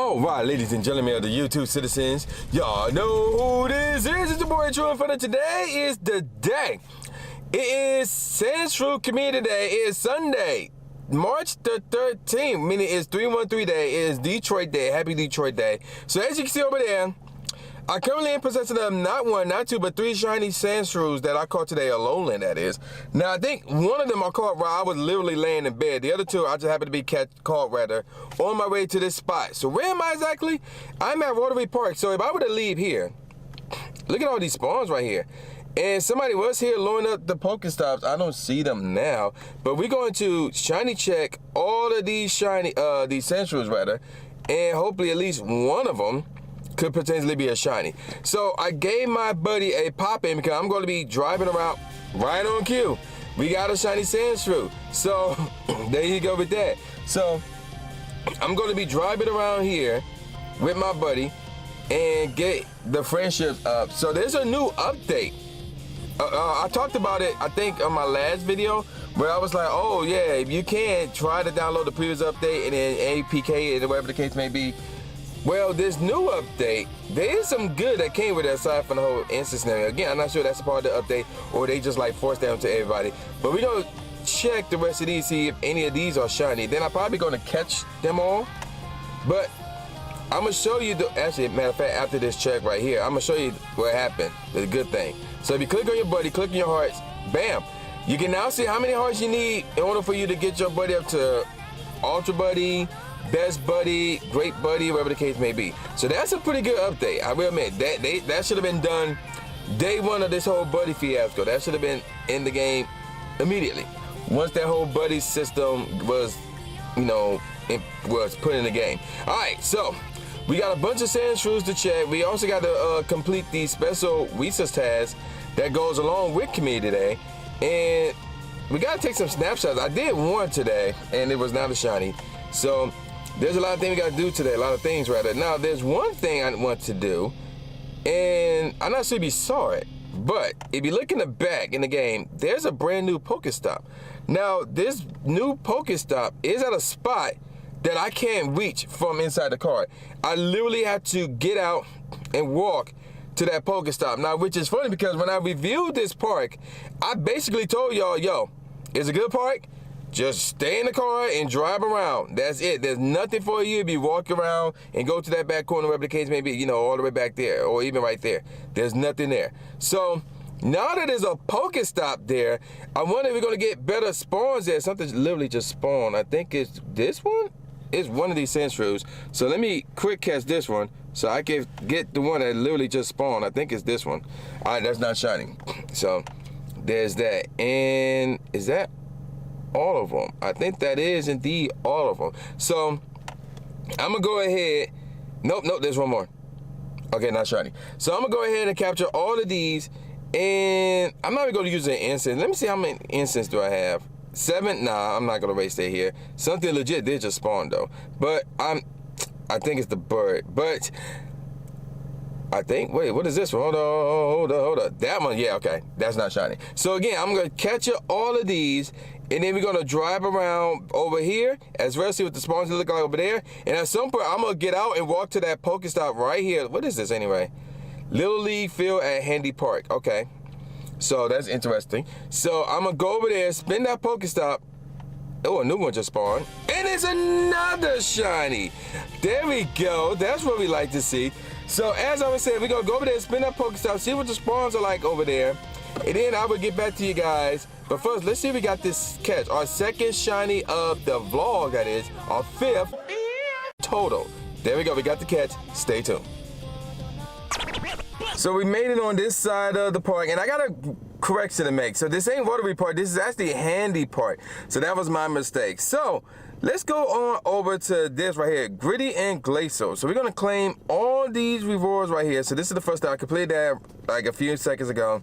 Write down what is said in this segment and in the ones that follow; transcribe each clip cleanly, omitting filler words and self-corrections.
All right, ladies and gentlemen of the YouTube citizens, y'all know who this is. It's your boy True Inferno. Today is the day. It is Sandshrew Community Day. It is Sunday, March the 13th, meaning it's 313 Day. It is Detroit Day. Happy Detroit Day. So as you can see over there, I currently am possessing of not one, not two, but 3 shiny Sandshrews that I caught today, Alolan, that is. Now, I think one of them I caught while I was literally laying in bed. The other 2, I just happened to be caught on my way to this spot. So where am I exactly? I'm at Rotary Park. So if I were to leave here, look at all these spawns right here. And somebody was here loading up the Pokestops. I don't see them now. But we're going to shiny check all of these these Sandshrews rather. And hopefully at least one of them could potentially be a shiny. So I gave my buddy a pop-in because I'm going to be driving around right on cue. We got a shiny Sandshrew. So there you go with that. So I'm going to be driving around here with my buddy and get the friendships up. So there's a new update. I talked about it, I think, on my last video, where I was like, oh yeah, if you can, try to download the previous update and then APK and whatever the case may be. Well, this new update, there is some good that came with it aside from the whole instance scenario. Again, I'm not sure that's a part of the update or they just like forced them to everybody. But we're going to check the rest of these, see if any of these are shiny. Then I'm probably going to catch them all. But I'm going to show you, actually, matter of fact, after this check right here, I'm going to show you what happened, the good thing. So if you click on your buddy, click on your hearts, bam. You can now see how many hearts you need in order for you to get your buddy up to Ultra Buddy, Best Buddy, Great Buddy, whatever the case may be. So that's a pretty good update. I will admit that should have been done day one of this whole buddy fiasco. That should have been in the game immediately. Once that whole buddy system was, was put in the game. All right, so we got a bunch of Sandshrews to check. We also got to complete the special research task that goes along with Community Day, and we got to take some snapshots. I did one today, and it was not a shiny. So there's a lot of things we got to do today, a lot of things rather. Now, there's one thing I want to do, and I'm not sure if you saw it, but if you look in the back in the game, there's a brand new Pokestop. Now, this new Pokestop is at a spot that I can't reach from inside the car. I literally have to get out and walk to that Pokestop. Now, which is funny because when I reviewed this park, I basically told y'all, yo, it's a good park. Just stay in the car and drive around. That's it. There's nothing for you if you walk around and go to that back corner, wherever the case may be, all the way back there or even right there. There's nothing there. So now that there's a Pokestop there, I wonder if we're going to get better spawns there. Something's literally just spawned. I think it's this one. It's one of these Sandshrews. So let me quick catch this one so I can get the one that literally just spawned. I think it's this one. All right, that's not shining. So there's that. And is that all of them? I think that is indeed all of them. So I'm gonna go ahead. Nope, there's one more. Okay, not shiny. So I'm gonna go ahead and capture all of these, and I'm not even gonna use an instance. Let me see how many instances do I have. 7? Nah, I'm not gonna waste it here. Something legit did just spawn though. But I think it's the bird. But I think, wait, what is this one? Hold on. That one, yeah, okay. That's not shiny. So again, I'm gonna catch all of these, and then we're gonna drive around over here, as well as see what the spawns look like over there. And at some point, I'm gonna get out and walk to that Pokestop right here. What is this anyway? Little League Field at Handy Park. Okay. So that's interesting. So I'm gonna go over there, spin that Pokestop. Oh, a new one just spawned. And it's another shiny. There we go. That's what we like to see. So as I was saying, we're gonna go over there, spin that Pokestop, see what the spawns are like over there. And then I will get back to you guys. But first, let's see if we got this catch. Our second shiny of the vlog, that is. Our 5th total. There we go, we got the catch. Stay tuned. So we made it on this side of the park, and I got a correction to make. So this ain't Rotary Park, this is actually Handy Park. So that was my mistake. So let's go on over to this right here, Gritty and Glacial. So we're gonna claim all these rewards right here. So this is the first time I completed that like a few seconds ago.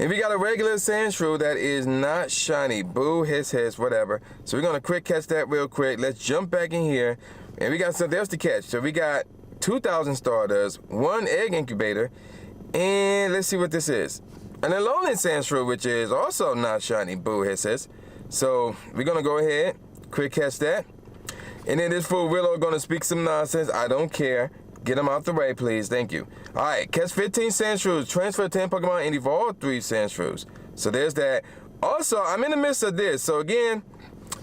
And we got a regular Sandshrew that is not shiny. Boo, hiss, whatever. So we're gonna quick catch that real quick. Let's jump back in here. And we got something else to catch. So we got 2,000 starters, 1 egg incubator, and let's see what this is. An Alolan Sandshrew, which is also not shiny. Boo, hiss. So we're gonna go ahead, quick catch that. And then this fool Willow gonna speak some nonsense. I don't care. Get him out the way, please. Thank you. All right, catch 15 Sandshrews, transfer 10 Pokemon, and evolve 3 Sandshrews. So there's that. Also, I'm in the midst of this. So again,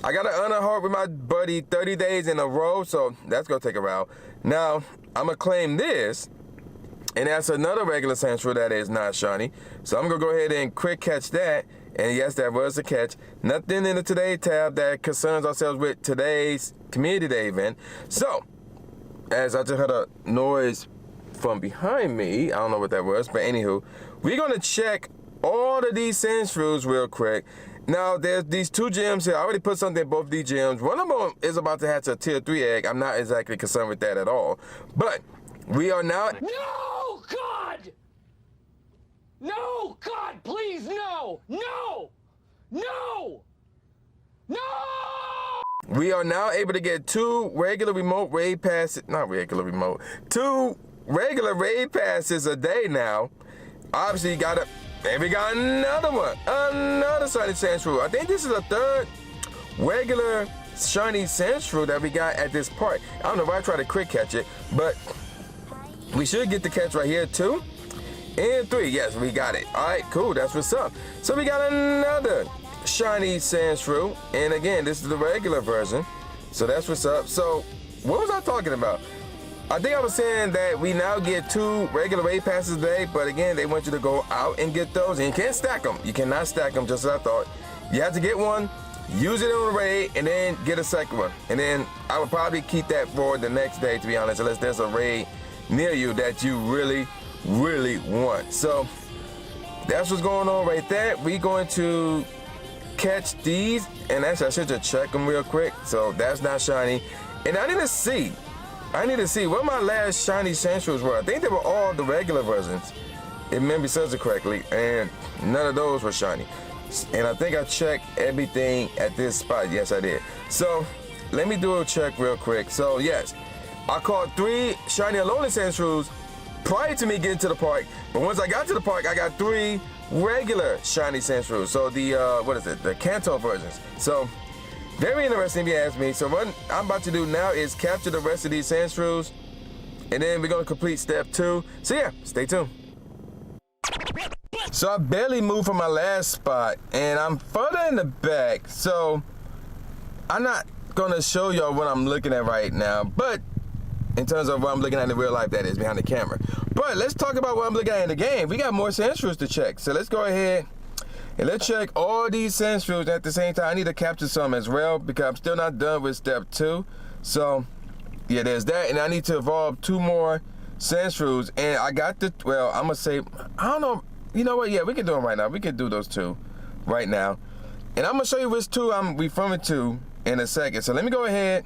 I got to earn a heart with my buddy 30 days in a row. So that's going to take a while. Now, I'm going to claim this. And that's another regular Sandshrew that is not shiny. So I'm going to go ahead and quick catch that. And yes, that was a catch. Nothing in the Today tab that concerns ourselves with today's Community Day event. So, as I just heard a noise from behind me, I don't know what that was, but anywho, we're going to check all of these Sandshrews real quick. Now, there's these 2 gems here. I already put something in both of these gems. One of them is about to hatch a tier 3 egg. I'm not exactly concerned with that at all. But we are now... No, God! No, God, please, no! No! No! No! We are now able to get 2 regular remote raid passes, not regular remote, 2 regular raid passes a day now. Obviously, and we got another one, another shiny Sandshrew. I think this is a 3rd regular shiny Sandshrew that we got at this park. I don't know if I try to quick catch it, but we should get the catch right here, 2 and 3. Yes, we got it. All right, cool, that's what's up. So we got another shiny Sandshrew, and again, this is the regular version, so that's what's up. So what was I talking about? I think I was saying that we now get 2 regular raid passes a day, but again, they want you to go out and get those, and you can't stack them. You cannot stack them, just as I thought. You have to get one, use it on the raid, and then get a second one. And then I would probably keep that for the next day, to be honest, unless there's a raid near you that you really, really want. So that's what's going on right there. We're going to catch these, and actually I should just check them real quick. So that's not shiny, and I need to see what my last shiny Sandshrews were. I think they were all the regular versions, if memory serves it correctly, and none of those were shiny. And I think I checked everything at this spot. Yes, I did. So let me do a check real quick. So yes, I caught 3 shiny Alolan Sandshrews prior to me getting to the park, but once I got to the park, I got 3 regular shiny Sandshrews. So the the Kanto versions. So very interesting if you ask me. So what I'm about to do now is capture the rest of these Sandshrews, and then we're gonna complete step 2. So yeah, stay tuned. So I barely moved from my last spot, and I'm further in the back, so I'm not gonna show y'all what I'm looking at right now, but in terms of what I'm looking at in real life, that is behind the camera. But let's talk about what I'm looking at in the game. We got more Sandshrews to check, so let's go ahead and let's check all these Sandshrews at the same time. I need to capture some as well because I'm still not done with step 2. So yeah, there's that, and I need to evolve 2 more Sandshrews, and I got the, well, I'm gonna say, I don't know, you know what, yeah, we can do them right now. We can do those 2 right now, and I'm gonna show you which 2 I'm referring to in a second. So let me go ahead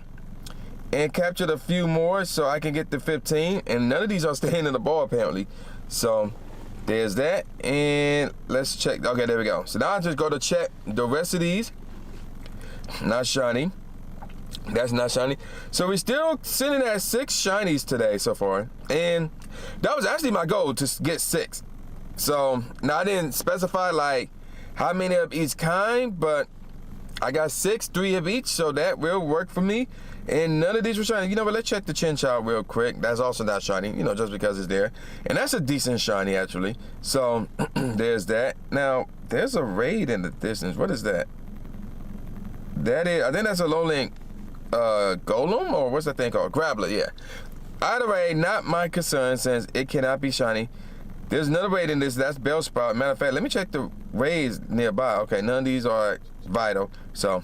and capture a few more so I can get to 15, and none of these are staying in the ball apparently. So there's that, and let's check. Okay, there we go. So now I just go to check the rest of these. Not shiny. That's not shiny. So we're still sitting at 6 shinies today so far, and that was actually my goal, to get 6. So now I didn't specify like how many of each kind, but I got 6, 3 of each, so that will work for me. And none of these were shiny. You know what, let's check the Chinchou real quick. That's also not shiny, you know, just because it's there. And that's a decent shiny, actually. So there's that. Now, there's a raid in the distance. What is that? That is, I think that's a low-link golem, or what's that thing called? Grappler, yeah. Either way, not my concern since it cannot be shiny. There's another raid in this, that's Bellsprout. Matter of fact, let me check the raids nearby. Okay, none of these are vital. So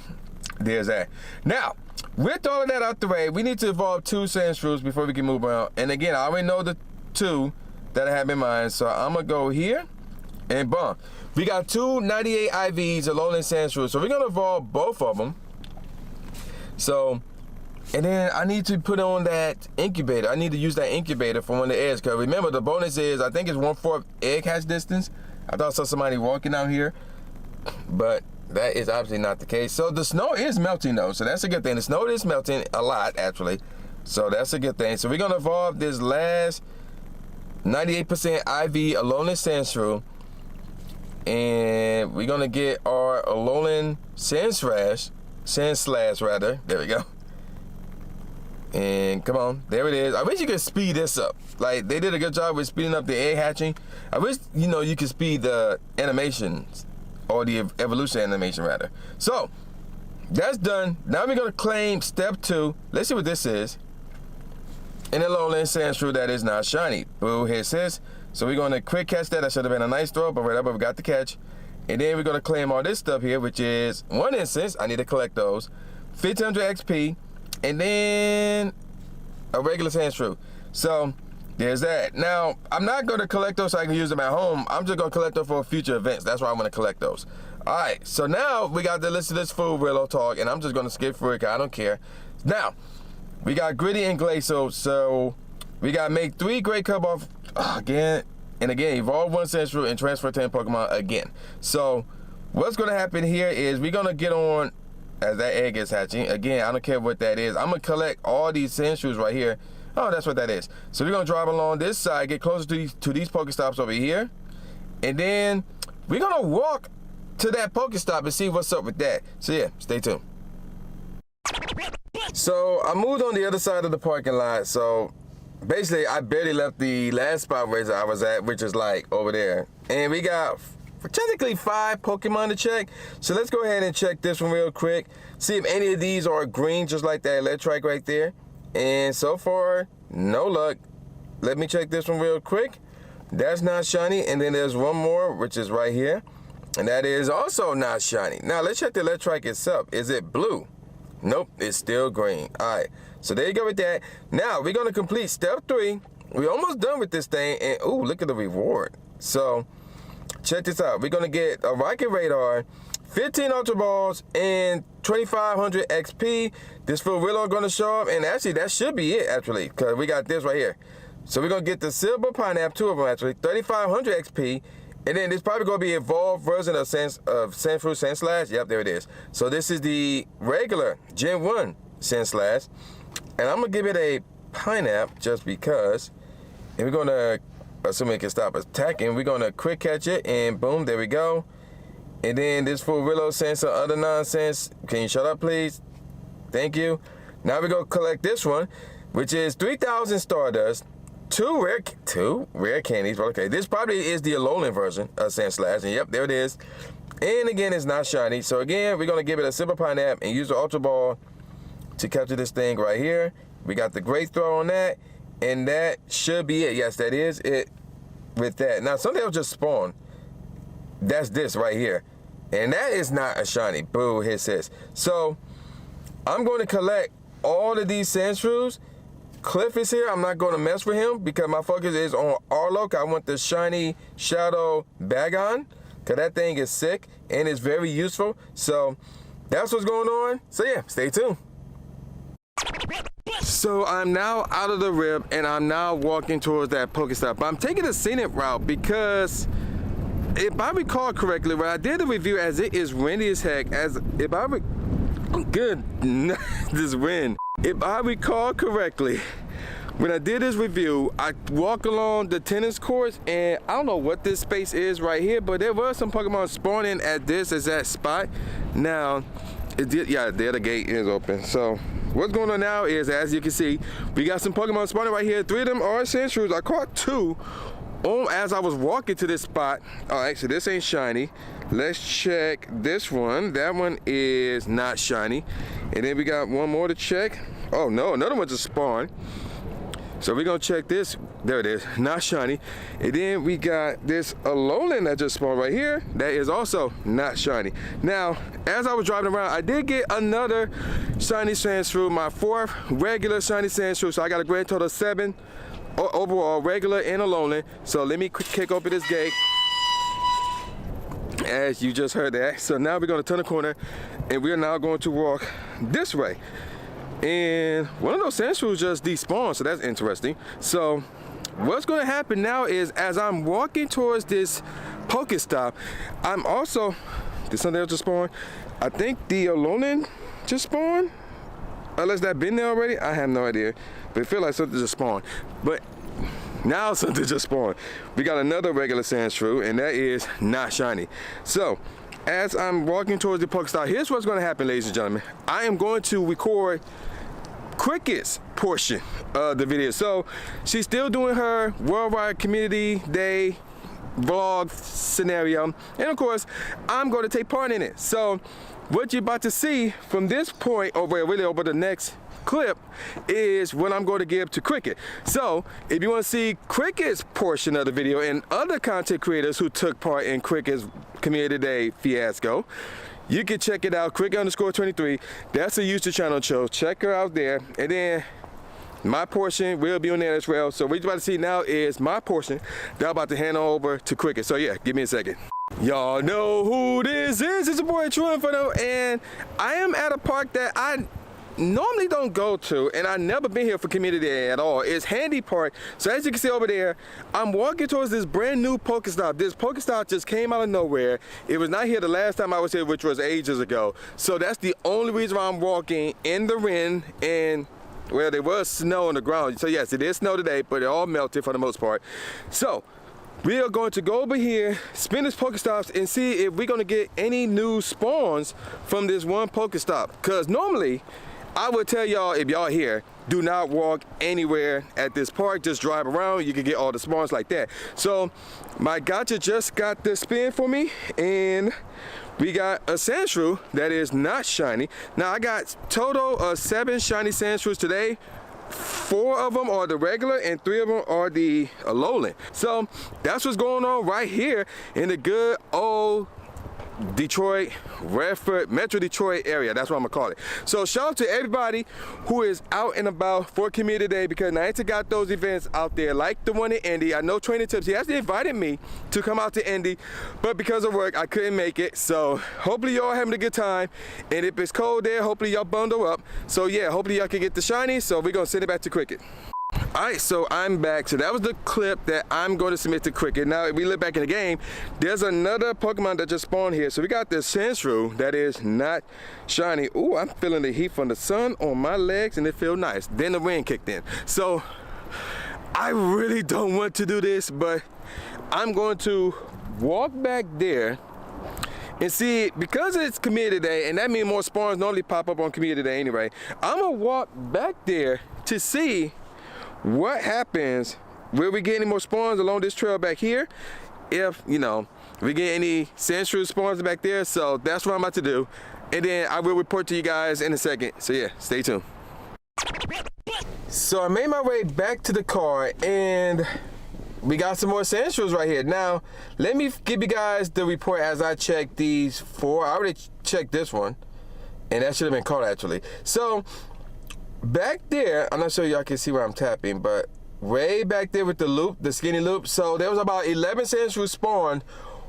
there's that. Now, with all of that out the way, we need to evolve 2 Sandshrews before we can move on. And again, I already know the 2 that I have in mind, so I'm gonna go here and boom. We got 2 98 IVs, Alolan Sandshrews, so we're gonna evolve both of them. So, and then I need to put on that incubator. I need to use that incubator for one of the eggs, because remember the bonus is, I think it's 1/4 egg hatch distance. I thought I saw somebody walking out here, but that is obviously not the case. So the snow is melting though, so that's a good thing. The snow is melting a lot actually, so that's a good thing. So we're gonna evolve this last 98% IV Alolan Sandshrew, and we're gonna get our Alolan Sandslash rather. There we go. And come on, there it is. I wish you could speed this up. Like, they did a good job with speeding up the egg hatching. I wish, you know, you could speed the animations, or the evolution animation rather. So, that's done. Now we're gonna claim step 2. Let's see what this is. An Alolan Sandshrew that is not shiny. Boo, here it says. So we're gonna quick catch that. That should have been a nice throw, but right up, we got the catch. And then we're gonna claim all this stuff here, which is 1 instance. I need to collect those. 1500 XP, and then a regular Sandshrew. So there's that. Now, I'm not gonna collect those so I can use them at home. I'm just gonna collect them for future events. That's why I'm gonna collect those. All right, so now we got the list of this full Willow talk, and I'm just gonna skip through it, 'cause I don't care. Now, we got Gritty and Glacial, so we got make 3 Great Cup off again and again, evolve 1 Sandshrew and transfer 10 Pokemon again. So what's gonna happen here is we're gonna get on as that egg is hatching. Again, I don't care what that is. I'm gonna collect all these Sandshrews right here. Oh, that's what that is. So we're gonna drive along this side, get closer to these Pokestops over here, and then we're gonna walk to that Pokestop and see what's up with that. So yeah, stay tuned. So I moved on the other side of the parking lot. So basically, I barely left the last spot where I was at, which is like over there. And we got technically 5 Pokemon to check. So let's go ahead and check this one real quick. See if any of these are green, just like that Electrike right there. And so far, no luck. Let me check this one real quick. That's not shiny. And then there's one more, which is right here. And that is also not shiny. Now let's check the Electrike itself. Is it blue? Nope, it's still green. All right, so there you go with that. Now we're gonna complete step 3. We're almost done with this thing, and ooh, look at the reward. So check this out. We're gonna get a Rocket Radar, 15 Ultra Balls, and 2500 XP. This full Willow gonna show up, and actually that should be it actually, because we got this right here. So we're gonna get the Silver Pineapple, 2 of them actually, 3500 XP. And then there's probably going to be an evolved version of Sandshrew Sandslash. Yep, there it is. So this is the regular Gen 1 Sandslash. And I'm going to give it a pineapple just because. And we're going to, assuming it can stop attacking, we're going to quick catch it. And boom, there we go. And then this full Willow saying some other nonsense. Can you shut up, please? Thank you. Now we're going to collect this one, which is 3,000 Stardust. 2 rare candies. Okay, this probably is the Alolan version of Sandslash, and yep, there it is. And again, it's not shiny. So again, we're gonna give it a Silver Pineapple and use the Ultra Ball to capture this thing right here. We got the Great Throw on that, and that should be it. Yes, that is it with that. Now, something else just spawned. That's this right here, and that is not a shiny. Boo, here it says. So I'm going to collect all of these Sandshrews. Cliff is here. I'm not going to mess with him because my focus is on Arlo. I want the shiny Shadow Bagon because that thing is sick and it's very useful. So that's what's going on. So yeah, stay tuned. So I'm now out of the rib and I'm now walking towards that Pokestop. But I'm taking the scenic route because if I recall correctly, when I did the review as it is windy as heck, if I recall correctly, when I did this review, I walk along the tennis courts, and I don't know what this space is right here, but there was some Pokemon spawning at this exact spot. Now, yeah, there the gate is open. So what's going on now is, as you can see, we got some Pokemon spawning right here. 3 of them are Sandshrews. I caught 2 as I was walking to this spot. Oh, actually, this ain't shiny. Let's check this one. That one is not shiny. And then we got one more to check. Oh no, another one just spawned. So we're gonna check this. There it is, not shiny. And then we got this Alolan that just spawned right here. That is also not shiny. Now, as I was driving around, I did get another shiny Sandshrew, my 4th regular shiny Sandshrew. So I got a grand total of 7 overall, regular and Alolan. So let me kick open this gate. As you just heard that. So now we're going to turn the corner and we're now going to walk this way. And one of those Sandshrews just despawned, so that's interesting. So what's going to happen now is, as I'm walking towards this Pokestop, I'm also, did something else just spawn? I think the Alolan just spawned, unless that been there already. I have no idea, but it feels like something just spawned. But now something just spawned. We got another regular Sandshrew, and that is not shiny. So as I'm walking towards the Pokestop, here's what's going to happen, ladies and gentlemen. I am going to record Cricket's portion of the video. So she's still doing her Worldwide Community Day vlog scenario, and of course I'm going to take part in it. So what you're about to see from this point over really over the next clip is what I'm going to give to Cricket. So if you want to see Cricket's portion of the video and other content creators who took part in Cricket's Community Day fiasco, you can check it out, Cricket_23. That's a YouTube channel show. Check her out there. And then my portion will be on there as well. So what you're about to see now is my portion that I'm about to hand over to Cricket. So yeah, give me a second. Y'all know who this is. It's your boy True Inferno, and I am at a park that I normally don't go to, and I've never been here for Community Day at all. It's Handy Park. So as you can see over there, I'm walking towards this brand new Pokestop. This Pokestop just came out of nowhere. It was not here the last time I was here, which was ages ago. So that's the only reason why I'm walking in the rain, and well, there was snow on the ground. So yes, it is snow today, but it all melted for the most part. So we are going to go over here, spin this Pokestops, and see if we're gonna get any new spawns from this one Pokestop. Cause normally, I would tell y'all, if y'all here, do not walk anywhere at this park. Just drive around. You can get all the spawns like that. So my gotcha just got the spin for me, and we got a Sandshrew that is not shiny. Now I got total of 7 shiny Sandshrews today. 4 of them are the regular and 3 of them are the Alolan. So that's what's going on right here in the good old Detroit, Redford, Metro Detroit area. That's what I'm gonna call it. So shout out to everybody who is out and about for Community Day, because Niantic got those events out there, like the one in Indy. I know Training Tips, he actually invited me to come out to Indy, but because of work, I couldn't make it. So hopefully y'all having a good time. And if it's cold there, hopefully y'all bundle up. So yeah, hopefully y'all can get the shiny. So we're gonna send it back to Cricket. Alright, so I'm back. So that was the clip that I'm going to submit to Cricket. Now, if we look back in the game, there's another Pokemon that just spawned here. So we got this Sandshrew that is not shiny. Ooh, I'm feeling the heat from the sun on my legs, and it feels nice. Then the wind kicked in. So I really don't want to do this, but I'm going to walk back there and see, because it's Community Day, and that means more spawns normally pop up on Community Day anyway. I'm going to walk back there to see what happens. Will we get any more spawns along this trail back here? If, you know, we get any Sandshrew spawns back there. So that's what I'm about to do. And then I will report to you guys in a second. So yeah, stay tuned. So I made my way back to the car, and we got some more Sandshrews right here. Now, let me give you guys the report as I check these 4. I already checked this one, and that should have been caught actually. So back there, I'm not sure y'all can see where I'm tapping, but way back there with the loop, the skinny loop. So there was about 11 Sandshrews spawned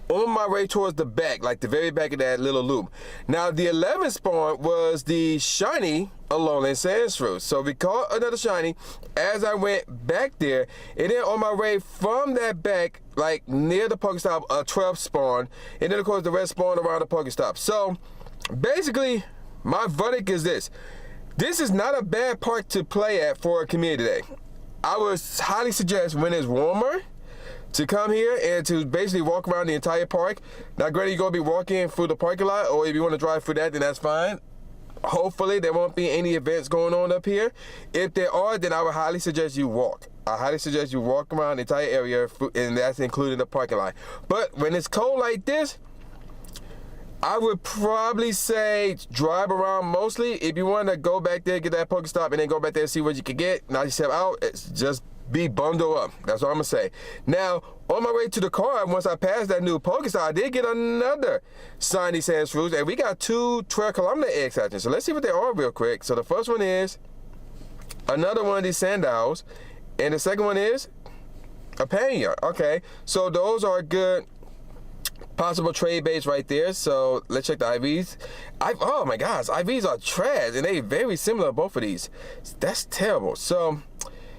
on my way towards the back, like the very back of that little loop. Now the 11th spawn was the shiny Alolan Sandshrew. So we caught another shiny as I went back there, and then on my way from that back, like near the Pokestop, a 12th spawn, and then of course the rest spawned around the Pokestop. So basically, my verdict is this. This is not a bad park to play at for a Community Day. I would highly suggest when it's warmer to come here and to basically walk around the entire park. Now granted, you're gonna be walking through the parking lot, or if you wanna drive through that, then that's fine. Hopefully there won't be any events going on up here. If there are, then I would highly suggest you walk. I highly suggest you walk around the entire area, and that's including the parking lot. But when it's cold like this, I would probably say drive around mostly. If you want to go back there, get that Pokestop, and then go back there and see what you can get, knock yourself out, it's just be bundled up. That's what I'm going to say. Now, on my way to the car, once I passed that new Pokestop, I did get another shiny Sandshrews, and we got 2 12 kilometer eggs hatching. So let's see what they are real quick. So the first one is another one of these Sandals, and the second one is a Panya. Okay, so those are good possible trade baits right there. So let's check the IVs. Oh my gosh, IVs are trash, and they very similar, both of these. That's terrible. So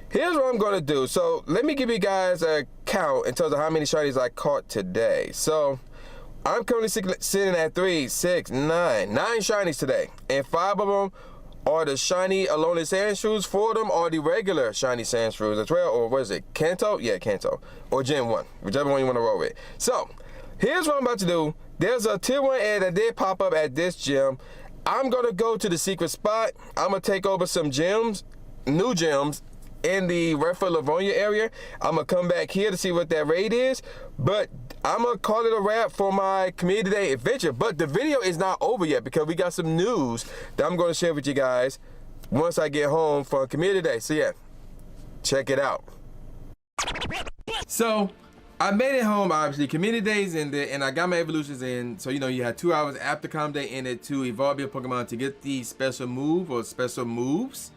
here's what I'm gonna do. So let me give you guys a count in terms of how many shinies I caught today. So I'm currently sitting at 3, 6, 9 shinies today, and 5 of them are the shiny Alolan Sandshrews. 4 of them are the regular shiny Sandshrews as well, or what is it, Kanto? Yeah, Kanto, or Gen 1, whichever one you want to roll with. So here's what I'm about to do. There's a tier 1 egg that did pop up at this gym. I'm gonna go to the secret spot. I'm gonna take over some gems, new gems, in the Redford Livonia area. I'm gonna come back here to see what that raid is, but I'm gonna call it a wrap for my community day adventure. But the video is not over yet because we got some news that I'm gonna share with you guys once I get home for community day. So yeah, check it out. So I made it home, obviously. Community days ended, and I got my evolutions in. So, you know, you had 2 hours after Com Day ended to evolve your Pokemon to get the special move or special moves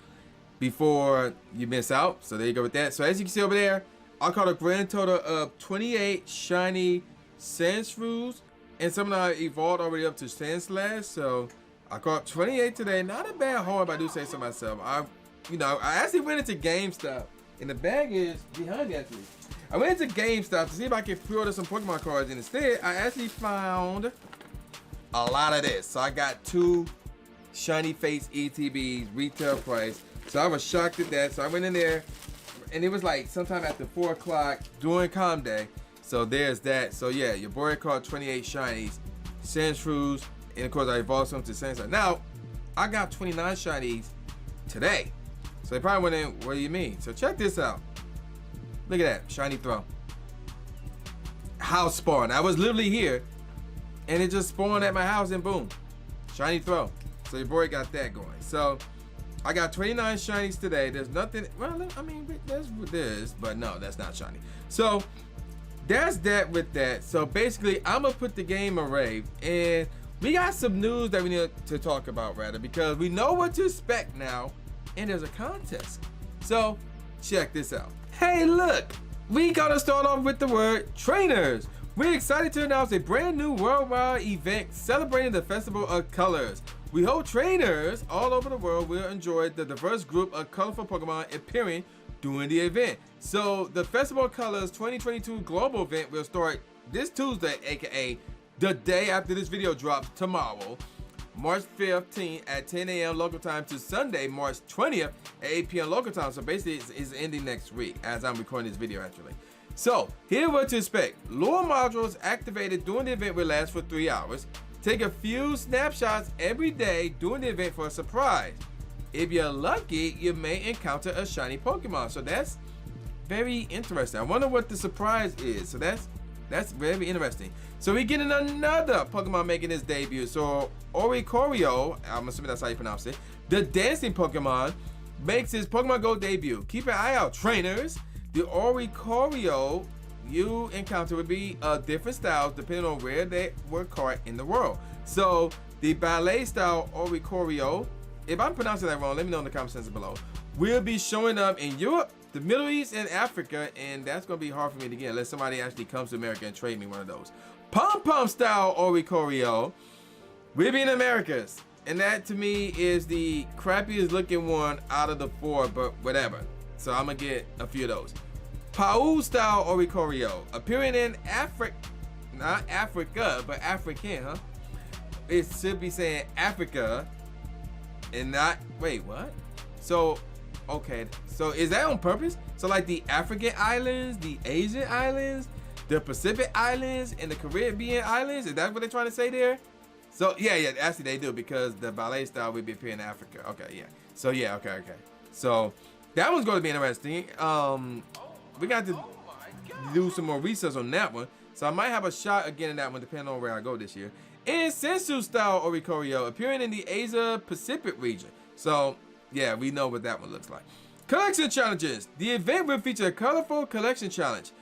before you miss out. So there you go with that. So as you can see over there, I caught a grand total of 28 shiny Sandshrews, and some of them evolved already up to Sandslash. So I caught 28 today. Not a bad haul if I do say so myself. I actually went into GameStop, and the bag is behind me actually. I went into GameStop to see if I could pre-order some Pokemon cards, and instead I actually found a lot of this. So I got 2 shiny face ETBs retail price. So I was shocked at that. So I went in there, and it was like sometime after 4 o'clock during Com Day. So there's that. So yeah, your boy caught 28 shinies, Sandshrews, and of course I evolved some to Sandslash. Now I got 29 shinies today. So they probably went in, what do you mean? So check this out. Look at that, shiny throw. House spawn. I was literally here, and it just spawned at my house, and boom, shiny throw. So your boy got that going. So I got 29 shinies today. There's nothing, well, I mean, there's this, but no, that's not shiny. So that's that with that. So basically, I'm gonna put the game array, and we got some news that we need to talk about, rather, because we know what to expect now, and there's a contest. So check this out. Hey, look, we gotta start off with the word trainers. We're excited to announce a brand new worldwide event celebrating the Festival of Colors. We hope trainers all over the world will enjoy the diverse group of colorful Pokemon appearing during the event. So the Festival of Colors 2022 global event will start this Tuesday, aka the day after this video drops, tomorrow, March 15th at 10 a.m. local time, to Sunday, March 20th at 8 p.m. local time. So basically it's ending next week as I'm recording this video actually. So here's what to expect. Lure modules activated during the event will last for 3 hours. Take a few snapshots every day during the event for a surprise. If you're lucky, you may encounter a shiny Pokemon. So that's very interesting. I wonder what the surprise is. So that's very interesting. So we're getting another Pokemon making his debut. So Oricorio, I'm assuming that's how you pronounce it, the dancing Pokemon, makes his Pokemon Go debut. Keep an eye out, trainers. The Oricorio you encounter will be different styles depending on where they were caught in the world. So the ballet style Oricorio, if I'm pronouncing that wrong, let me know in the comment section below, will be showing up in Europe, the Middle East, and Africa, and that's gonna be hard for me to get unless somebody actually comes to America and trade me one of those. Pom-pom style Oricorio will be in Americas, and that to me is the crappiest looking one out of the 4, but whatever. So I'm gonna get a few of those. Pau style Oricorio appearing in not Africa, but African, huh? It should be saying Africa and not, wait, what? So, okay, so is that on purpose? So like the African islands, the Asian islands, the Pacific islands, and the Caribbean islands, is that what they're trying to say there? So yeah, actually they do, because the ballet style will be appearing in Africa. Okay, yeah. So yeah, okay. So that one's going to be interesting. We got to do some more research on that one. So I might have a shot again in that one, depending on where I go this year. And Sandshrew style Oricorio appearing in the Asia Pacific region. So yeah, we know what that one looks like. Collection challenges. The event will feature a colorful collection challenge.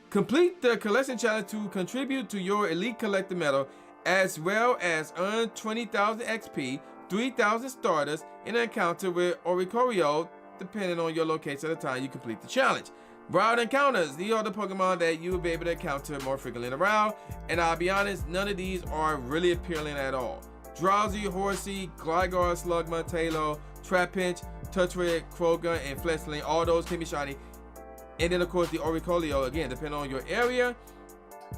Complete the collection challenge to contribute to your elite collector medal, as well as earn 20,000 XP, 3,000 starters in an encounter with Oricorio, depending on your location at the time you complete the challenge. Wild encounters. These are the Pokemon that you will be able to encounter more frequently in a round, and I'll be honest, none of these are really appealing at all. Drowsy, Horsey, Gligar, Slugma, Taillow, Trapinch, Touchwood, Krogan, and Fletchling, all those can be shiny. And then of course the Oricorio, again, depending on your area.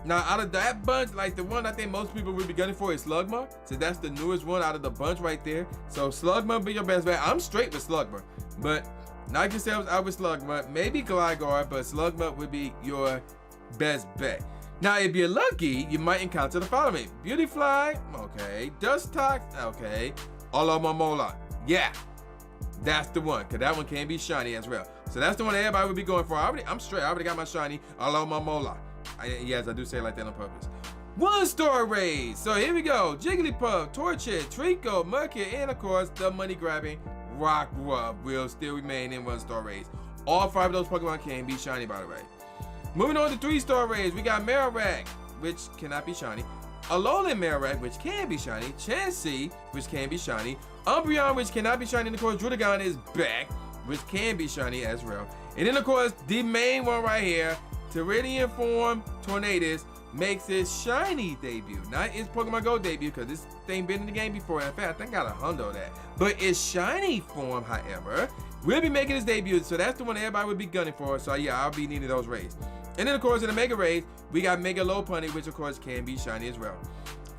Now out of that bunch, like the one I think most people will be gunning for is Slugma. So that's the newest one out of the bunch right there. So Slugma be your best bet. I'm straight with Slugma, but knock yourselves out with Slugma. Maybe Gligar, but Slugma would be your best bet. Now if you're lucky, you might encounter the following: Beautyfly, okay, Dustox, okay, Alolan. Yeah, that's the one, because that one can be shiny as well. So that's the one that everybody would be going for. I'm straight. I already got my shiny Alolan. Yes, I do say it like that on purpose. 1-star raid. So here we go. Jigglypuff, Torchic, Trico, Murkit, and of course, the money-grabbing Rockruff will still remain in 1-star raids. All 5 of those Pokemon can be shiny, by the way. Moving on to 3-star raids, we got Marowak, which cannot be shiny. Alolan Marowak, which can be shiny. Chansey, which can be shiny. Umbreon, which cannot be shiny. And of course, Druddigon is back, which can be shiny as well. And then of course, the main one right here, Tyrannian Form Tornadus, makes its shiny debut. Not its Pokemon Go debut, because this thing been in the game before. In fact, I think I got a hundo of that. But its shiny form, however, will be making its debut. So that's the one everybody would be gunning for. So yeah, I'll be needing those raids. And then of course, in the Mega Raids, we got Mega Lopunny, which of course can be shiny as well.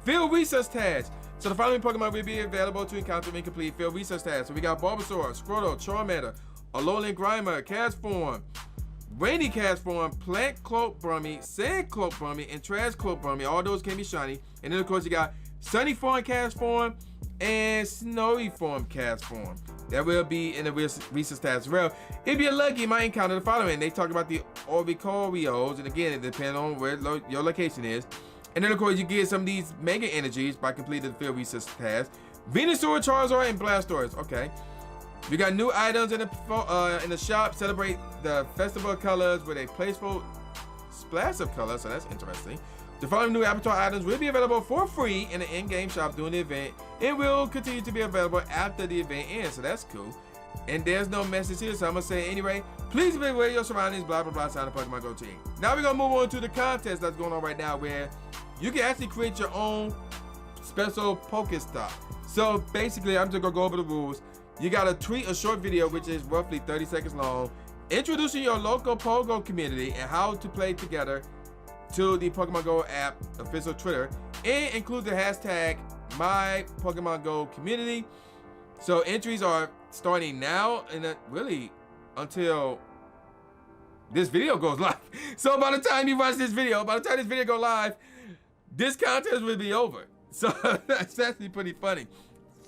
Field Research Task. So the following Pokemon will be available to encounter in complete Field Research Task. So we got Bulbasaur, Squirtle, Charmander, Alolan Grimer, Castform, Rainy Castform, Plant Cloak Brummy, Sand Cloak Brummy, and Trash Cloak Brummy. All those can be shiny. And then of course you got Sunny Form Castform and Snowy Form Castform. That will be in the Research Task as well. If you're lucky, you might encounter the following. They talk about the Oricorios, and again, it depends on where your location is. And then of course you get some of these Mega Energies by completing the Field Research Task. Venusaur, Charizard, and Blastoise. Okay. We got new items in the shop. Celebrate the festival of colors with a playful splash of color. So that's interesting. The following new avatar items will be available for free in the in-game shop during the event. It will continue to be available after the event ends. So that's cool. And there's no message here, so I'm gonna say anyway. Please be aware of your surroundings. Blah blah blah. Sign the Pokemon Go team. Now we're gonna move on to the contest that's going on right now, where you can actually create your own special Pokestop. So basically, I'm just gonna go over the rules. You gotta tweet a short video, which is roughly 30 seconds long, introducing your local Pogo community and how to play together to the Pokemon Go app official Twitter, and include the hashtag #MyPokemonGoCommunity. So entries are starting now and really until this video goes live. So by the time you watch this video, by the time this video goes live, this contest will be over. So that's actually pretty funny.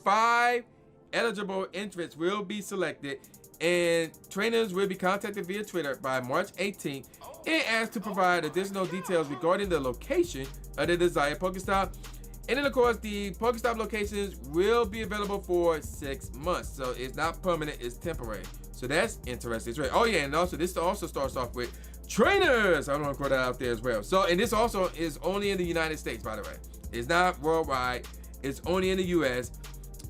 5 eligible entrants will be selected, and trainers will be contacted via Twitter by March 18th and asked to provide additional details regarding the location of the desired Pokestop. And then of course, the Pokestop locations will be available for 6 months. So it's not permanent, it's temporary. So that's interesting. It's right. Oh yeah, and also this also starts off with trainers. I'm gonna put that out there as well. So, and this also is only in the United States, by the way. It's not worldwide. It's only in the US.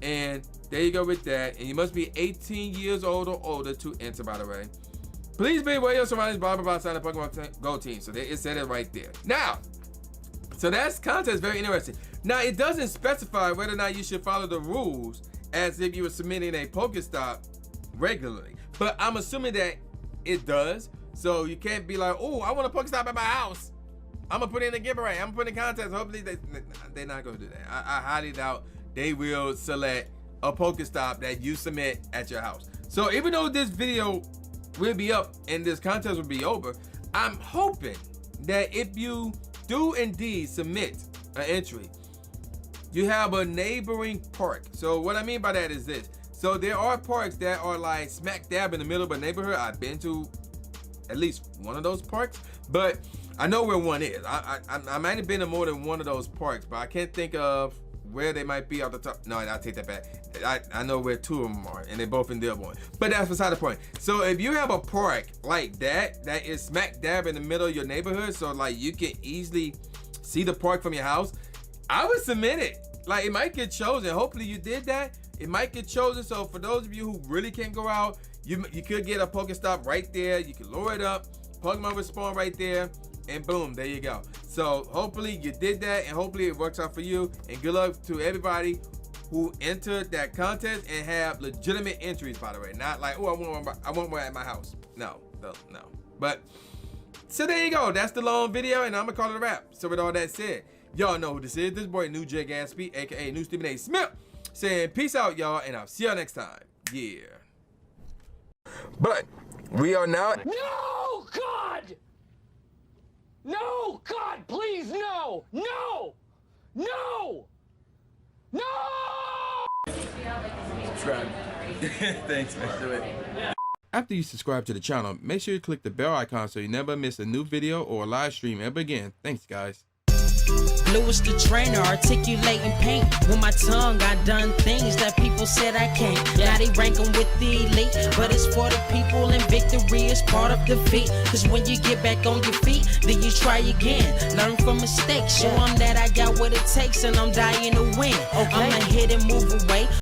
And there you go with that. And you must be 18 years old or older to enter, by the way. Please be aware of your surroundings, blah, blah, blah, sign the Pokemon Go team. So it said it right there. Now, so that's contest, very interesting. Now, it doesn't specify whether or not you should follow the rules as if you were submitting a Pokestop regularly. But I'm assuming that it does. So you can't be like, oh, I want a Pokestop at my house. I'm going to put in a giveaway. I'm going to put in a contest. Hopefully, they're not going to do that. I highly doubt they will select a Pokestop that you submit at your house. So even though this video will be up and this contest will be over, I'm hoping that if you do indeed submit an entry, you have a neighboring park. So what I mean by that is this. So there are parks that are like smack dab in the middle of a neighborhood. I've been to at least one of those parks, but I know where one is. I might have been to more than one of those parks, but I can't think of where they might be off the top. No, I take that back. I know where 2 of them are, and they're both in Dearborn. But that's beside the point. So if you have a park like that is smack dab in the middle of your neighborhood, so like you can easily see the park from your house, I would submit it. Like it might get chosen. Hopefully you did that. It might get chosen. So for those of you who really can't go out, you could get a Pokestop right there. You can lower it up. Pokemon will spawn right there. And boom, there you go. So hopefully you did that, and hopefully it works out for you. And good luck to everybody who entered that contest and have legitimate entries, by the way. Not like, oh, I want one at my house. No. But so there you go. That's the long video, and I'm gonna call it a wrap. So with all that said, y'all know who this is. This boy New J Gatsby, aka New Stephen A. Smith, saying peace out, y'all, and I'll see y'all next time. Yeah. But we are now. No, God! No, God, please, no! No! No! No! Subscribe. Thanks, man. Do it. After you subscribe to the channel, make sure you click the bell icon so you never miss a new video or a live stream ever again. Thanks, guys. Lewis the trainer, articulating paint. With my tongue, I done things that people said I can't. Now they rank 'em with the elite, but it's for the people, and victory is part of defeat. Cause when you get back on your feet, then you try again. Learn from mistakes, show 'em that I got what it takes, and I'm dying to win. I'ma hit and move away.